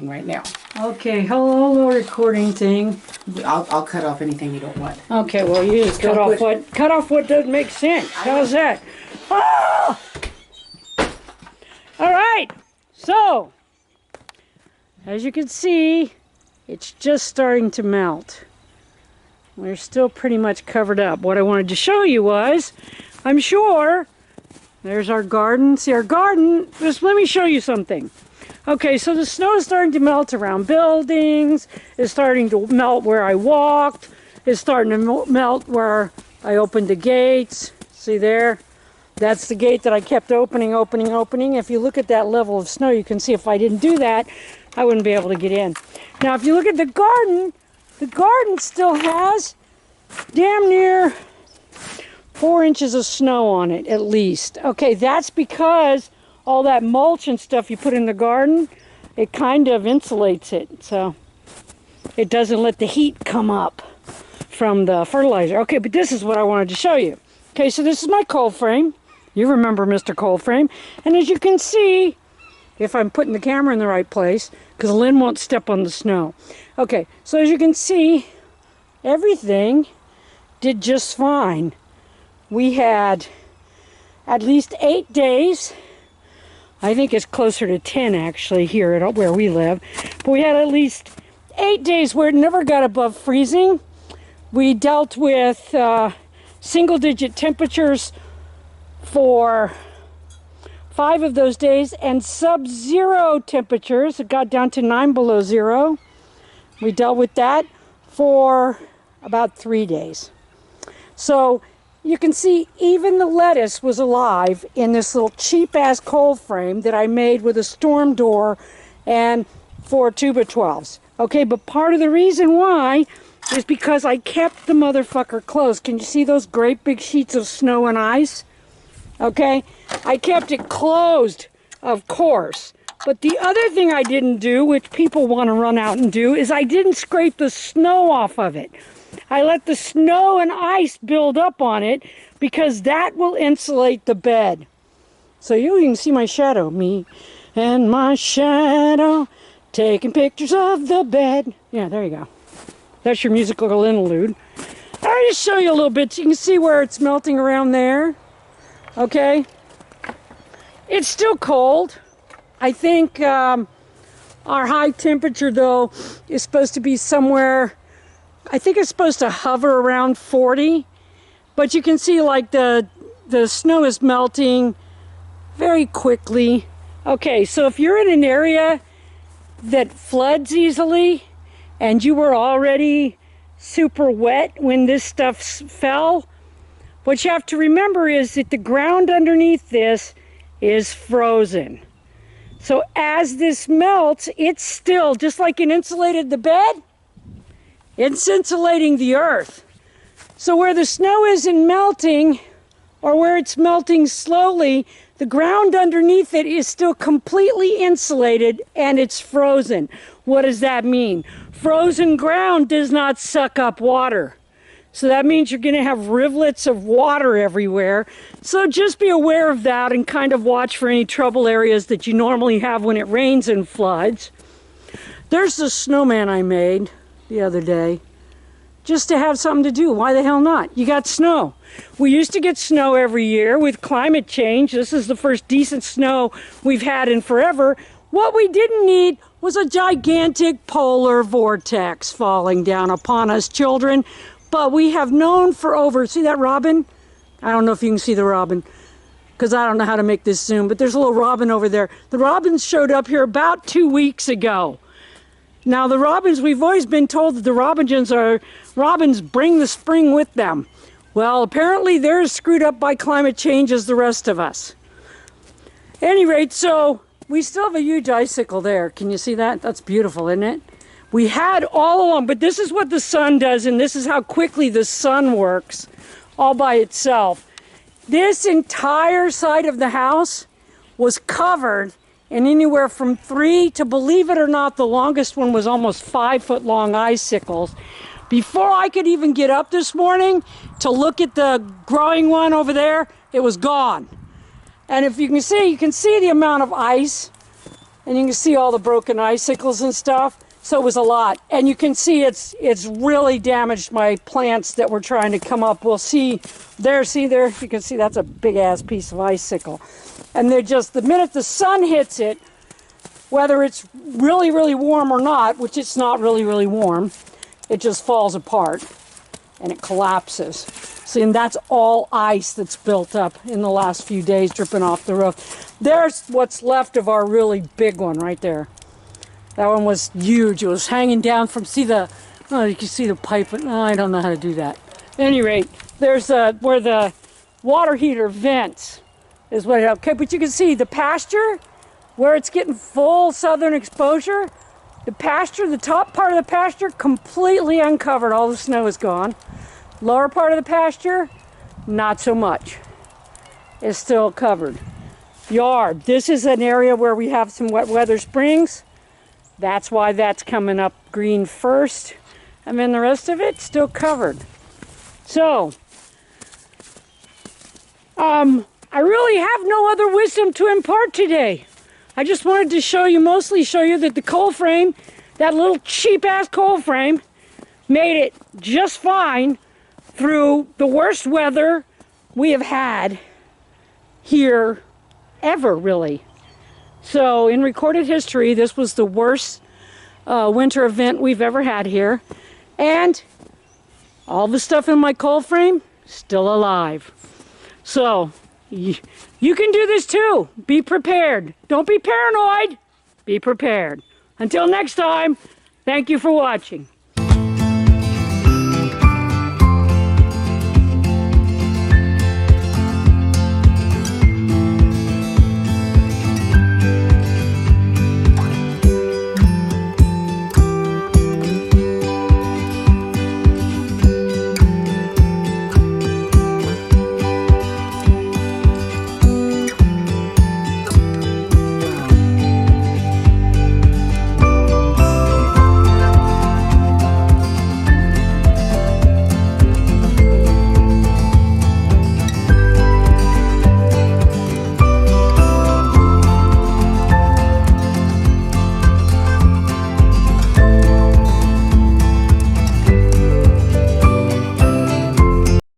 recording right now. Okay, hello recording thing. I'll cut off anything you don't want. Okay, well you just cut off what doesn't make sense. How's that? Oh! All right. So, as you can see, it's just starting to melt. We're still pretty much covered up. What I wanted to show you was, I'm sure, there's our garden. See our garden? Just let me show you something. Okay, so the snow is starting to melt around buildings. It's starting to melt where I walked. It's starting to melt where I opened the gates. See there? That's the gate that I kept opening. If you look at that level of snow, you can see if I didn't do that, I wouldn't be able to get in. Now, if you look at the garden still has damn near 4 inches of snow on it, at least. Okay, that's because all that mulch and stuff you put in the garden, it kind of insulates it. So it doesn't let the heat come up from the fertilizer. Okay, but this is what I wanted to show you. Okay, so this is my cold frame. You remember Mr. Cold Frame. And as you can see, if I'm putting the camera in the right place, because Lynn won't step on the snow. Okay, so as you can see, everything did just fine. We had at least 8 days. I think it's closer to 10 actually here at where we live. But we had at least 8 days where it never got above freezing. We dealt with single-digit temperatures for 5 of those days, and sub-zero temperatures. It got down to 9 below zero. We dealt with that for about 3 days. So you can see even the lettuce was alive in this little cheap-ass cold frame that I made with a storm door and 4 2x12s. Okay, but part of the reason why is because I kept the motherfucker closed. Can you see those great big sheets of snow and ice? Okay, I kept it closed, of course. But the other thing I didn't do, which people want to run out and do, is I didn't scrape the snow off of it. I let the snow and ice build up on it because that will insulate the bed. So you can see my shadow, me and my shadow, taking pictures of the bed. Yeah, there you go. That's your musical interlude. I'll just show you a little bit so you can see where it's melting around there. Okay, it's still cold. I think our high temperature, though, is supposed to be somewhere, I think it's supposed to hover around 40. But you can see like the snow is melting very quickly. Okay, so if you're in an area that floods easily and you were already super wet when this stuff fell, what you have to remember is that the ground underneath this is frozen. So as this melts, it's still, just like it insulated the bed, it's insulating the earth. So where the snow isn't melting, or where it's melting slowly, the ground underneath it is still completely insulated and it's frozen. What does that mean? Frozen ground does not suck up water. So that means you're going to have rivulets of water everywhere. So just be aware of that and kind of watch for any trouble areas that you normally have when it rains and floods. There's the snowman I made the other day, just to have something to do. Why the hell not? You got snow. We used to get snow every year. With climate change, this is the first decent snow we've had in forever. What we didn't need was a gigantic polar vortex falling down upon us children. But we have known for over, see that robin? I don't know if you can see the robin, because I don't know how to make this zoom, but there's a little robin over there. The robins showed up here about 2 weeks ago. Now the robins, we've always been told that the robins bring the spring with them. Well, apparently they're as screwed up by climate change as the rest of us. At any rate, so we still have a huge icicle there. Can you see that? That's beautiful, isn't it? We had all along, but this is what the sun does, and this is how quickly the sun works all by itself. This entire side of the house was covered in anywhere from 3 to, believe it or not, the longest one was almost 5-foot long icicles. Before I could even get up this morning to look at the growing one over there, it was gone. And if you can see the amount of ice And you can see all the broken icicles and stuff. So it was a lot. And you can see it's really damaged my plants that were trying to come up. We'll see there, you can see that's a big ass piece of icicle. And they're just, the minute the sun hits it, whether it's really, really warm or not, which it's not really, really warm, it just falls apart and it collapses. See, and that's all ice that's built up in the last few days dripping off the roof. There's what's left of our really big one right there. That one was huge. It was hanging down from, you can see the pipe, but I don't know how to do that. At any rate, there's where the water heater vents is what it, okay, but you can see the pasture, where it's getting full southern exposure, the pasture, the top part of the pasture, completely uncovered. All the snow is gone. Lower part of the pasture, not so much. It's still covered. Yard, this is an area where we have some wet weather springs. That's why that's coming up green first. And then the rest of it's still covered. So, I really have no other wisdom to impart today. I just wanted to mostly show you that the coal frame, that little cheap ass coal frame, made it just fine through the worst weather we have had here ever, really. So in recorded history, this was the worst winter event we've ever had here. And all the stuff in my coal frame, still alive. So you can do this too. Be prepared. Don't be paranoid. Be prepared. Until next time, thank you for watching.